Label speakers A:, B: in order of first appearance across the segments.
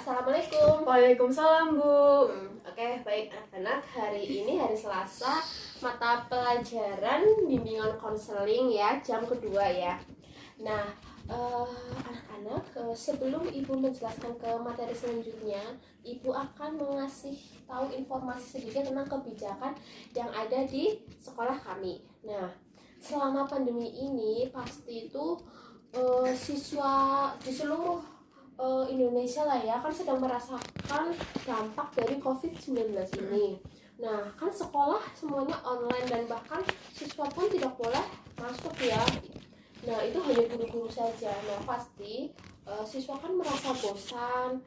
A: Assalamualaikum.
B: Waalaikumsalam, Bu.
A: Oke, baik anak-anak. Hari ini hari Selasa, mata pelajaran bimbingan konseling ya, jam kedua ya. Nah, anak-anak, sebelum Ibu menjelaskan ke materi selanjutnya, Ibu akan mengasih tahu informasi sedikit tentang kebijakan yang ada di sekolah kami. Nah, selama pandemi ini pasti itu siswa di seluruh Indonesia lah ya kan sedang merasakan dampak dari COVID-19 ini. Nah, kan sekolah semuanya online dan bahkan siswa pun tidak boleh masuk ya. Nah, itu hanya guru-guru saja. Nah, pasti siswa kan merasa bosan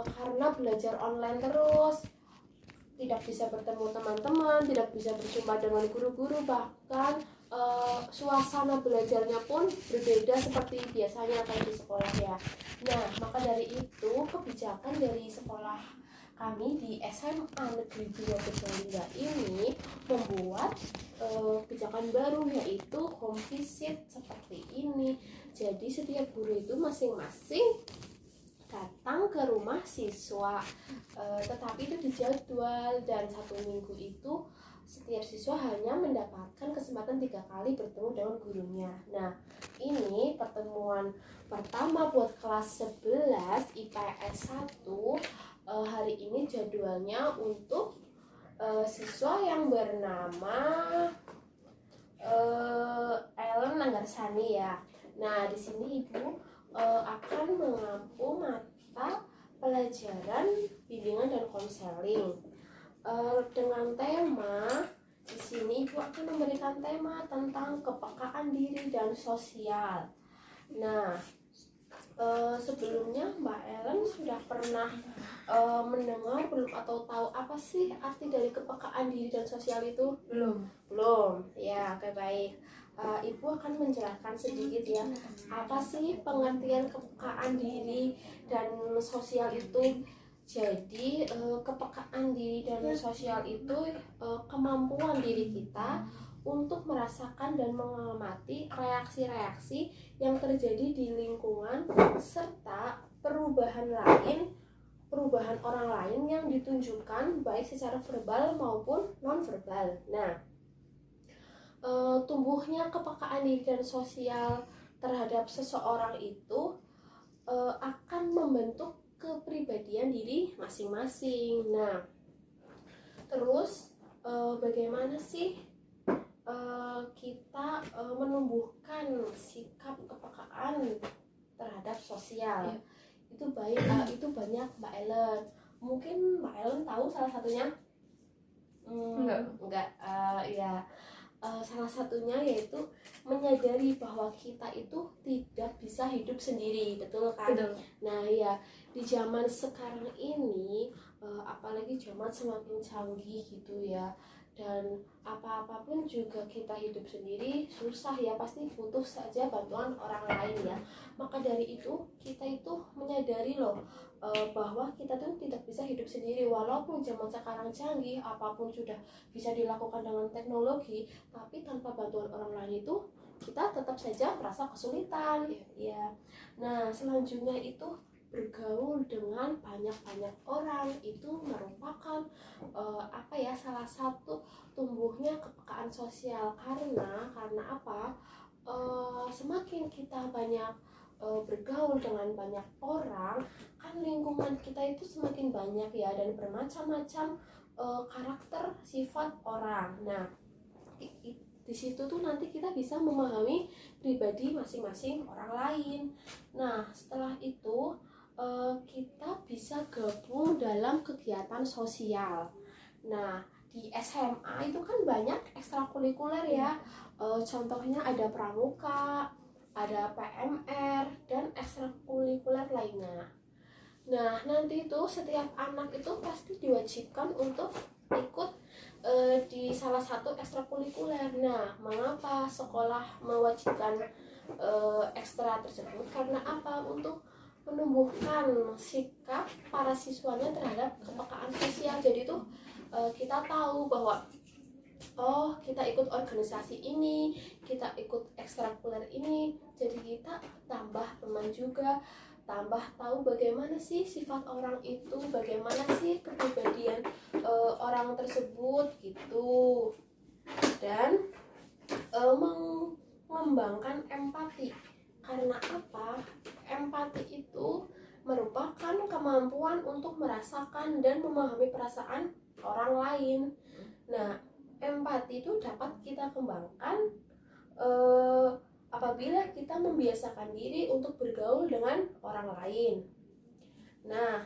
A: karena belajar online terus, tidak bisa bertemu teman-teman, tidak bisa berjumpa dengan guru-guru, bahkan suasana belajarnya pun berbeda seperti biasanya kayak di sekolah ya. Nah, maka dari itu kebijakan dari sekolah kami di SMA Negeri 2 Purbalingga ini membuat kebijakan baru, yaitu home visit seperti ini. Jadi setiap guru itu masing-masing datang ke rumah siswa, tetapi itu dijadwal, dan 1 minggu itu setiap siswa hanya mendapatkan kesempatan 3 kali bertemu dengan gurunya. Nah, ini pertemuan pertama buat kelas 11 IPS 1. Hari ini jadwalnya untuk siswa yang bernama Ellen Nanggarsani ya. Nah, di sini Ibu akan mengampu mata pelajaran bimbingan dan konseling dengan tema. Di sini Ibu akan memberikan tema tentang kepekaan diri dan sosial. Nah, sebelumnya Mbak Ellen sudah pernah mendengar belum atau tahu apa sih arti dari kepekaan diri dan sosial itu? Belum. Ya, oke, baik. Ibu akan menjelaskan sedikit ya, apa sih pengertian kepekaan diri dan sosial itu. Jadi kepekaan diri dan sosial itu kemampuan diri kita untuk merasakan dan mengamati reaksi-reaksi yang terjadi di lingkungan serta perubahan orang lain yang ditunjukkan baik secara verbal maupun non-verbal. Nah, tumbuhnya kepekaan diri dan sosial terhadap seseorang itu akan membentuk kepribadian diri masing-masing. Nah, terus bagaimana sih kita menumbuhkan sikap kepekaan terhadap sosial? Ya. Itu baik, itu banyak Mbak Ellen. Mungkin Mbak Ellen tahu salah satunya? Enggak. Ya. Salah satunya yaitu menyadari bahwa kita itu tidak bisa hidup sendiri, betul kan? Betul. Nah ya, di zaman sekarang ini apalagi zaman semakin canggih gitu ya, dan apa-apapun juga kita hidup sendiri susah ya, pasti butuh saja bantuan orang lain ya. Maka dari itu kita itu menyadari loh bahwa kita tuh tidak bisa hidup sendiri. Walaupun zaman sekarang canggih, apapun sudah bisa dilakukan dengan teknologi, tapi tanpa bantuan orang lain itu kita tetap saja merasa kesulitan ya. Nah, selanjutnya itu bergaul dengan banyak orang itu merupakan salah satu tumbuhnya kepekaan sosial. Karena apa? Semakin kita banyak bergaul dengan banyak orang, kan lingkungan kita itu semakin banyak ya, dan bermacam-macam karakter sifat orang. Nah, di situ tuh nanti kita bisa memahami pribadi masing-masing orang lain. Nah, setelah itu kita bisa gabung dalam kegiatan sosial. Nah, di SMA itu kan banyak ekstrakurikuler ya. Contohnya ada pramuka, ada PMR, dan ekstrakurikuler lainnya. Nah, nanti itu setiap anak itu pasti diwajibkan untuk ikut di salah satu ekstrakurikuler. Nah, mengapa sekolah mewajibkan ekstra tersebut? Karena apa? Untuk menumbuhkan sikap para siswanya terhadap kepekaan sosial. Jadi tuh kita tahu bahwa kita ikut organisasi ini, kita ikut ekstrakurikuler ini, jadi kita tambah teman juga, tambah tahu bagaimana sih sifat orang itu, bagaimana sih kepribadian orang tersebut gitu. Dan mengembangkan empati. Karena apa? Empati itu merupakan kemampuan untuk merasakan dan memahami perasaan orang lain. Nah, empati itu dapat kita kembangkan apabila kita membiasakan diri untuk bergaul dengan orang lain. Nah,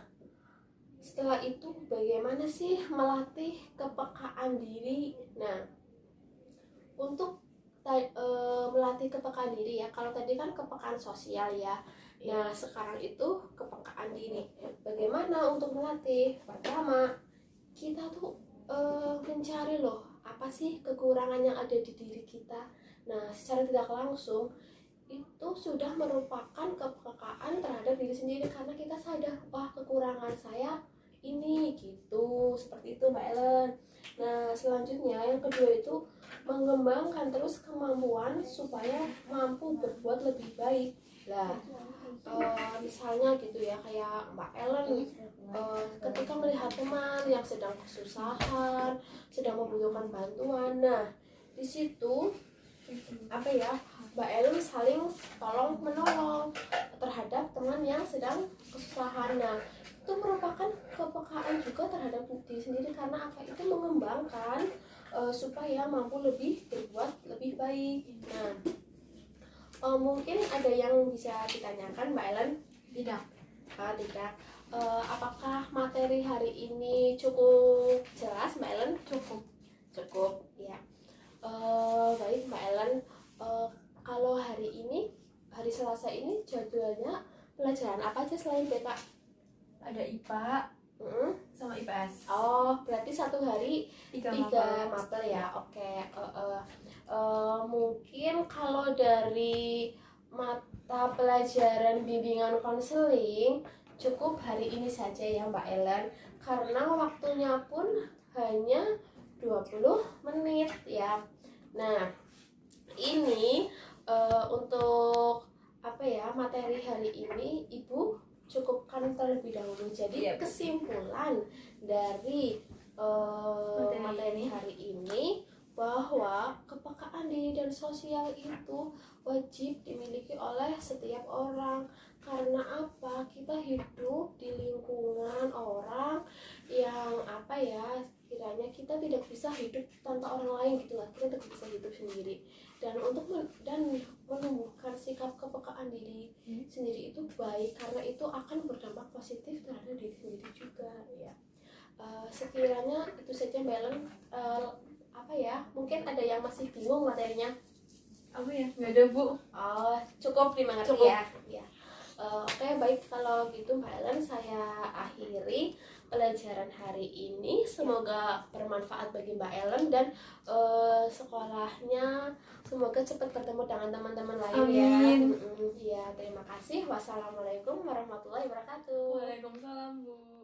A: setelah itu bagaimana sih melatih kepekaan diri? Nah, untuk melatih kepekaan diri ya, kalau tadi kan kepekaan sosial ya. Nah, sekarang itu kepekaan diri. Bagaimana untuk melatih? Pertama, kita tuh mencari loh apa sih kekurangan yang ada di diri kita. Nah, secara tidak langsung itu sudah merupakan kepekaan terhadap diri sendiri karena kita sadar, wah kekurangan saya ini gitu, seperti itu Mbak Ellen. Nah, selanjutnya yang kedua itu mengembangkan terus kemampuan supaya mampu berbuat lebih baik. Lah, misalnya gitu ya, kayak Mbak Ellen ketika melihat teman yang sedang kesusahan, sedang membutuhkan bantuan, nah di situ apa ya, Mbak Ellen saling tolong menolong terhadap teman yang sedang kesusahan. Nah, itu merupakan kepekaan juga terhadap diri sendiri karena apa, itu mengembangkan supaya mampu lebih berbuat lebih baik. Nah, mungkin ada yang bisa ditanyakan Mbak Ellen? Tidak. Tidak. Apakah materi hari ini cukup jelas Mbak Ellen? Cukup ya. Baik Mbak Ellen, kalau hari Selasa ini jadwalnya pelajaran apa aja selain BK?
B: Ada IPA sama IPS.
A: Oh, berarti satu hari 3
B: mapel.
A: mapel ya. Oke. Mungkin kalau dari mata pelajaran bimbingan konseling cukup hari ini saja ya Mbak Ellen, karena waktunya pun hanya 20 menit ya. Nah, ini untuk apa ya, materi hari ini Ibu cukupkan terlebih dahulu. Jadi kesimpulan dari materi hari ini bahwa kepekaan diri dan sosial itu wajib dimiliki oleh setiap orang. Karena apa? Kita hidup di lingkungan orang yang apa ya, kiranya kita tidak bisa hidup tanpa orang lain gitu lah. Kita tidak bisa hidup sendiri. Dan untuk menumbuhkan sikap kepekaan diri sendiri itu baik, karena itu akan berdampak positif terhadap diri sendiri juga ya. Sekiranya itu saja Mbak Ellen. Apa ya, mungkin ada yang masih bingung materinya?
B: Apa ya? Nggak ada Bu.
A: Cukup dimengerti ya. Oke, baik, kalau gitu Mbak Ellen, saya akhiri pelajaran hari ini. Semoga bermanfaat bagi Mbak Ellen dan sekolahnya semoga cepat bertemu dengan teman-teman lain.
B: Amin.
A: Ya. Terima kasih. Wassalamualaikum warahmatullahi wabarakatuh.
B: Waalaikumsalam Bu.